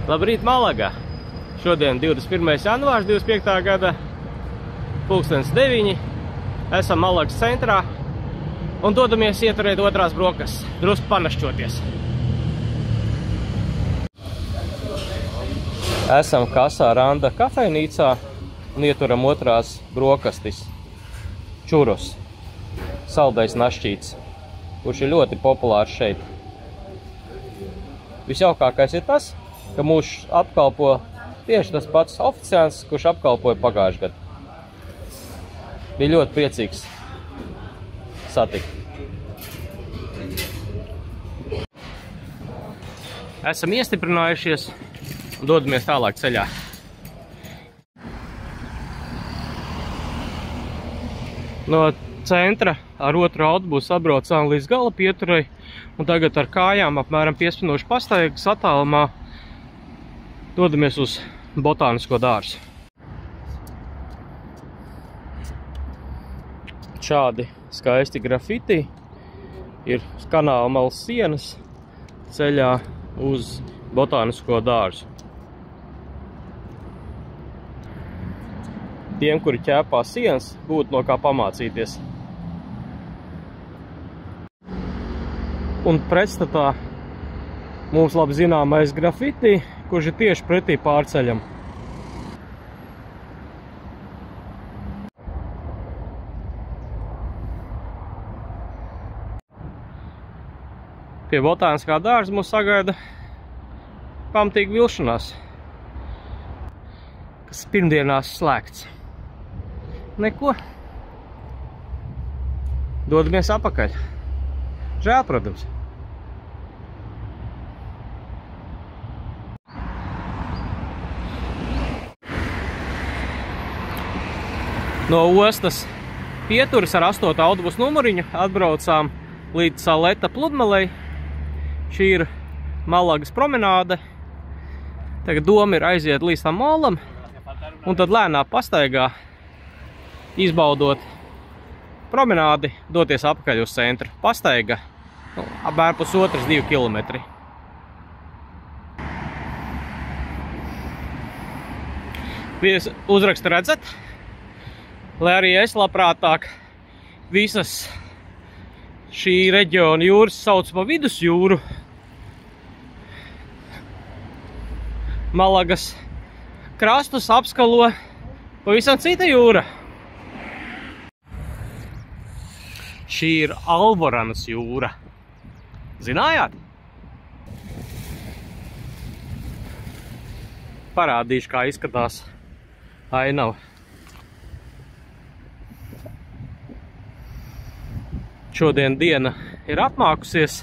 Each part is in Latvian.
Labrīt, Malaga! Šodien 21. janvārs 25. gada, 9:00. Esam Malagas centrā un dodamies ieturēt otrās brokastis, drusku panašķoties. Esam Casa Randa kafejnīcā un ieturam otrās brokastis. Čurus, saldais našķīts, kurš ir ļoti populārs šeit. Visjaukākais ir tas, ka mūs apkalpo tieši tas pats oficiants, kurš apkalpoja pagājušajā gadā. Bija ļoti priecīgs satikt. Esam iestiprinājušies un dodamies tālāk ceļā. No centra ar otru autobusu atbraucām līdz gala pieturai un tagad ar kājām apmēram 15 minūšu pastaigas attālumā dodamies uz botānisko dārzu. Šādi skaisti grafiti ir kanāla malas sienas ceļā uz botānisko dārzu. Tiem, kuri ķēpā sienas, būtu no kā pamācīties. Un pretstatā mums labi zināmais grafiti, kurš ir tieši pretī pārceļam. Pie botāniskā dārza mūs sagaida pamatīga vilšanās, kas pirmdienās slēgts. Neko. Dodamies apakaļ. Žēl, protams. No ostas pieturas ar 8. autobusu numuriņu atbraucām līdz Saleta pludmalei. Šī ir Malagas promenāde. Tagad doma ir aiziet līdz tam molam un tad lēnā pastaigā, izbaudot promenādi, doties apakaļ uz centru. Pastaiga apmēram 1,5–2 kilometri. Vies uzrakstu redzat? Lai arī es labprātāk visas šī reģiona jūras sauc pa vidusjūru, Malagas krastus apskalo pavisam cita jūra. Šī ir Alboranas jūra. Zinājāt? Parādīšu, kā izskatās ainava. Šodien diena ir apmākusies.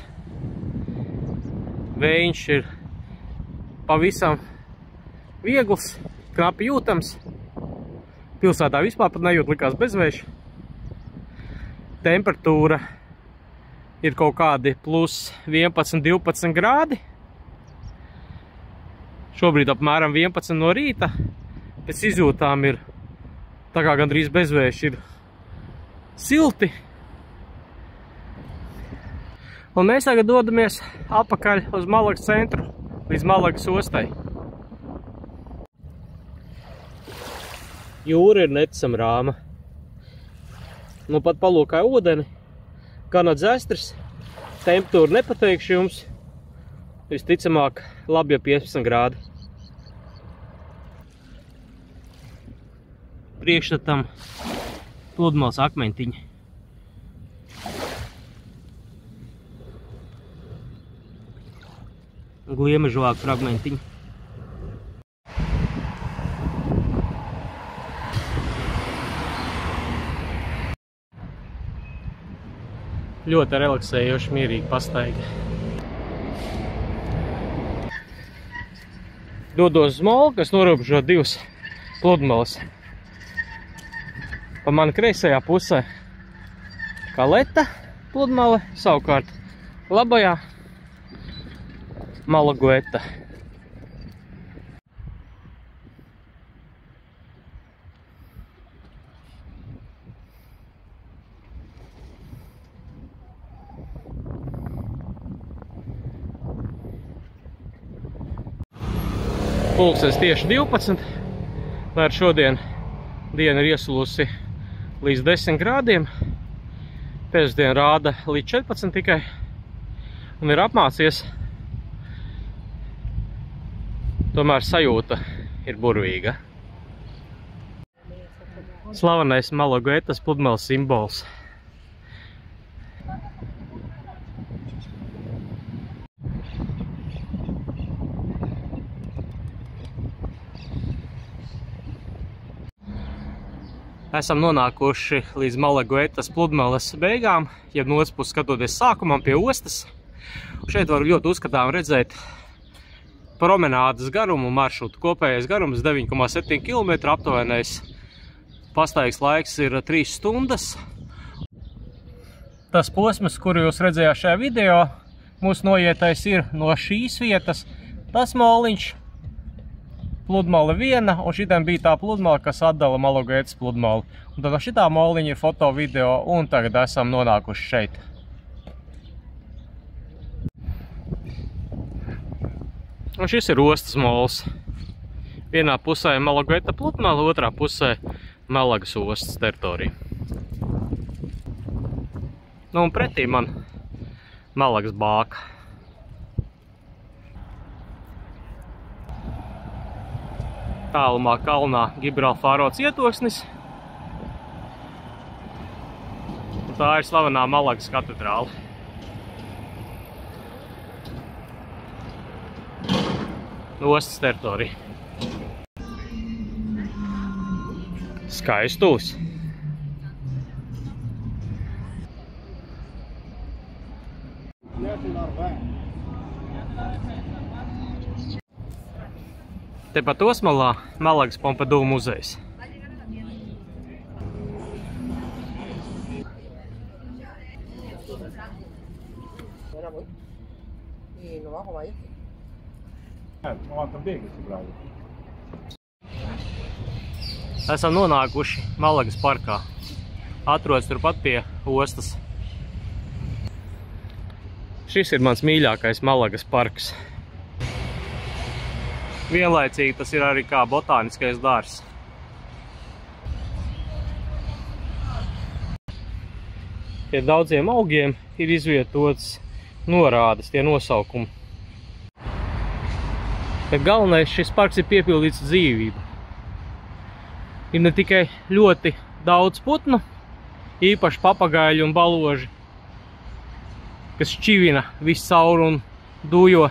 Vējš ir pavisam viegls, knapi jūtams. Pilsētā vispār pat nejūt, likās bezvējš. Temperatūra ir kaut kādi plus 11–12 grādi. Šobrīd apmēram 11 no rīta. Pēc izjūtām ir, tā kā gandrīz bezvējš, ir silti. Un mēs tagad dodamies apakaļ uz Malagas centru, līdz Malagas ostai. Jūra ir neticam rāma. Nu pat palūkāja ūdeni, Kanādas esters, temperatūra nepateikšu jums, visticamāk labi jau 15 grādi. Priekšstatam pludmales akmentiņi. Gliemežvāku fragmentiņi. Ļoti relaksējoši, mierīgi pastaiga. Dodos uz molu, kas norobežo divas pludmales. Pa mani kreisajā pusē Kaleta pludmale, savukārt labajā Malagueta. Pulkstens tieši 12, lai ar šodien diena ir iesulusi līdz 10 grādiem. Pēcdien rāda līdz 14 tikai un ir apmācies. Tomēr sajūta ir burvīga. Slavenais Malaguetas pludmales simbols. Esam nonākuši līdz Malaguetas pludmales beigām, jeb no otras puses skatoties sākumam pie ostas. Šeit var ļoti uzskatām redzēt promenādes garumu maršrutu. Kopējais garums 9,7 km, aptuvenais pastaigas laiks ir 3 stundas. Tas posms, kuru jūs redzējāt šajā video, mūsu noietais ir no šīs vietas. Tas moliņš, pludmale 1, un šitam bija tā pludmale, kas atdala Malaguetas pludmali. Un tad no šitā moliņa ir foto video, un tagad esam nonākuši šeit. Un šis ir ostas mols. Vienā pusē ir Malagueta pludmale, otrā pusē Malagas ostas teritorija. Nu, un pretī man Malagas bāka. Tālumā kalnā Gibralfaro cietoksnis. Un tā ir slavenā Malagas katedrāle. Ostas teritorija. Skaistulis. Tepat osmalā Malagas Pompidou muzejs. Esam nonākuši Malagas parkā. Atrodas turpat pie ostas. Šis ir mans mīļākais Malagas parks. Vienlaicīgi tas ir arī kā botāniskais dārzs. Pie daudziem augiem ir izvietotas norādes, tie nosaukumi. Bet galvenais, šis parks ir piepildīts dzīvību. Ir ne tikai ļoti daudz putnu, īpaši papagaiļu un baloži, kas šķivina visu cauri un dujo,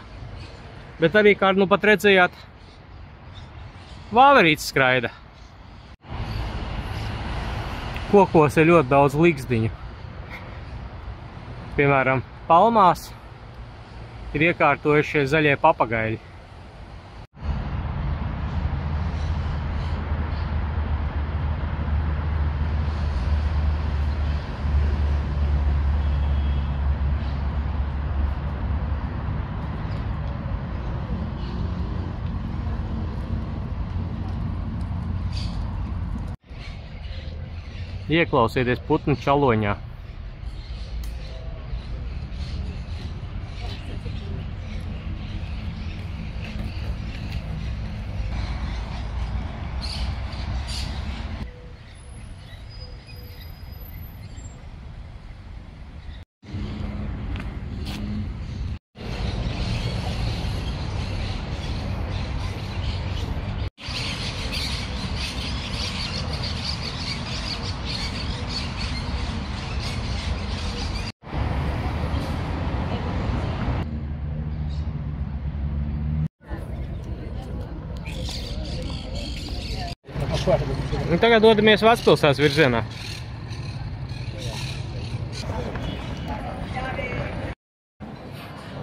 bet arī, kā nu pat redzējāt, vāverītes skraida. Kokos ir ļoti daudz ligzdiņu. Piemēram, palmās ir iekārtojušie zaļie papagaiļi. Ieklausieties putnu čaloņā. Un tagad dodamies Vecpilsētas virzienā.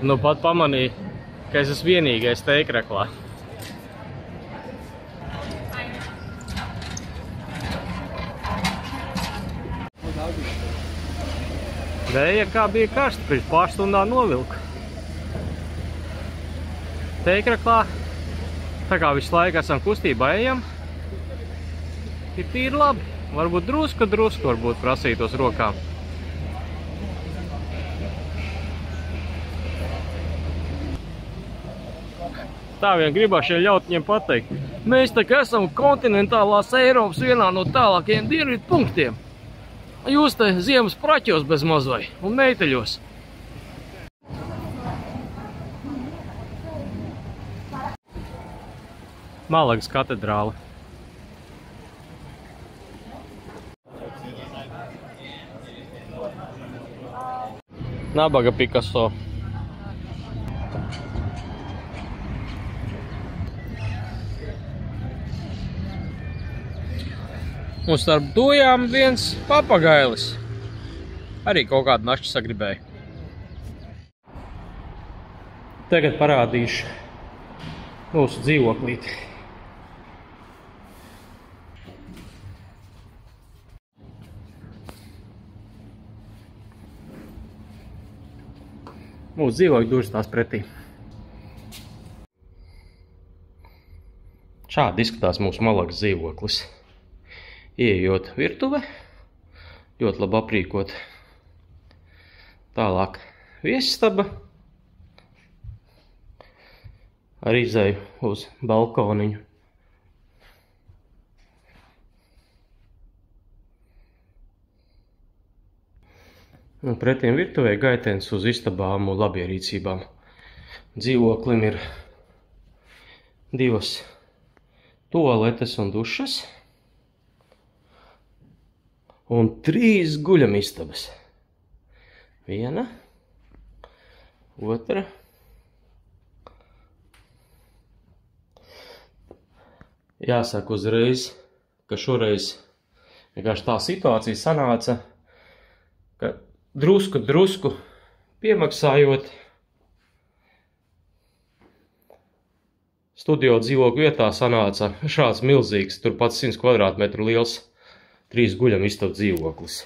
Nu pat pamanīju, ka es esmu vienīgais teikreklā. Vēja kā bija karsta, pirms pārstundā novilku. Teikreklā, tā kā visu laiku esam kustībā ejam, ir tīri labi. Varbūt drusku varbūt prasītos rokām. Tā vien gribās ļaut viņiem pateikt. Mēs tā kā esam kontinentālās Eiropas vienā no tālākajiem dienvidu punktiem. Jūs te ziemas praķos bez mazvai un meiteļos. Malagas katedrāle. Nabaga Picasso. Un starp dojām viens papagailis. Arī kaut kādu našķi sagribēja. Tagad parādīšu mūsu dzīvoklīti. Mūsu dzīvokļi durvis tās pretī. Šādi izskatās mūsu Malagas dzīvoklis. Ieejot virtuve, ļoti labi aprīkot. Tālāk viesistaba. Ar izēju uz balkoniņu. Un pretiem virtuvē gaitenis uz istabām un labierīcībām. Dzīvoklim ir 2 tualetes un dušas. Un 3 guļamistabas. 1, 2. Jāsaka uzreiz, ka šoreiz vienkārši tā situācija sanāca, ka drusku piemaksājot studio dzīvokļu vietā sanāca šāds milzīgs, turpat 100 kvadrātmetru liels 3 guļamistabu dzīvoklis.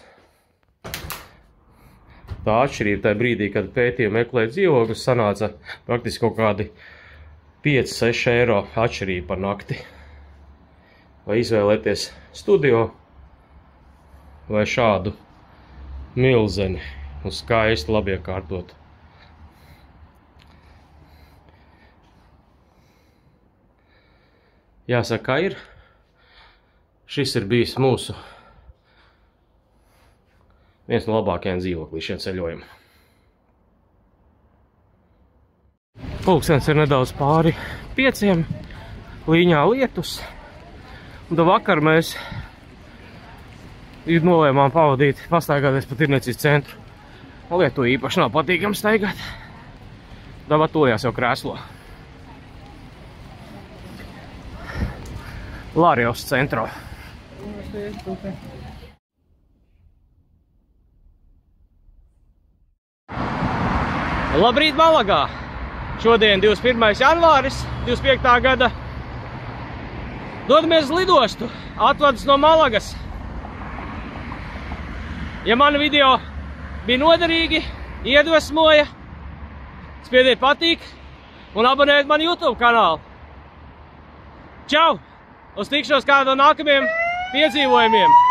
Tā atšķirība tajā brīdī, kad pētīja meklēt dzīvokļus, sanāca praktiski kaut kādi 5–6 eiro atšķirība par nakti. Vai izvēlēties studio vai šādu milzeni un skaistu labi iekārtotu. Jāsaka, kā ir. Šis ir bijis mūsu viens no labākajiem dzīvoklīšiem ceļojumā. Pulkstens ir nedaudz pāri 5, līņā lietus. Un tad vakar mēs nolēmām pavadīt, pastaigāties pa tirniecības centru. Un lietu īpaši nav patīkami staigāt. Dabā tulijās jau krēslo. Lārijos centrā. Labrīt Malagā! Šodien 21. janvāris 25. gada. Dodamies uz lidostu, atvadas no Malagas. Ja mani video bija noderīgi, iedvesmoja, spiediet patīk un abonējiet mani YouTube kanālu. Čau! Uz tikšanos kādā no nākamajiem piedzīvojumiem!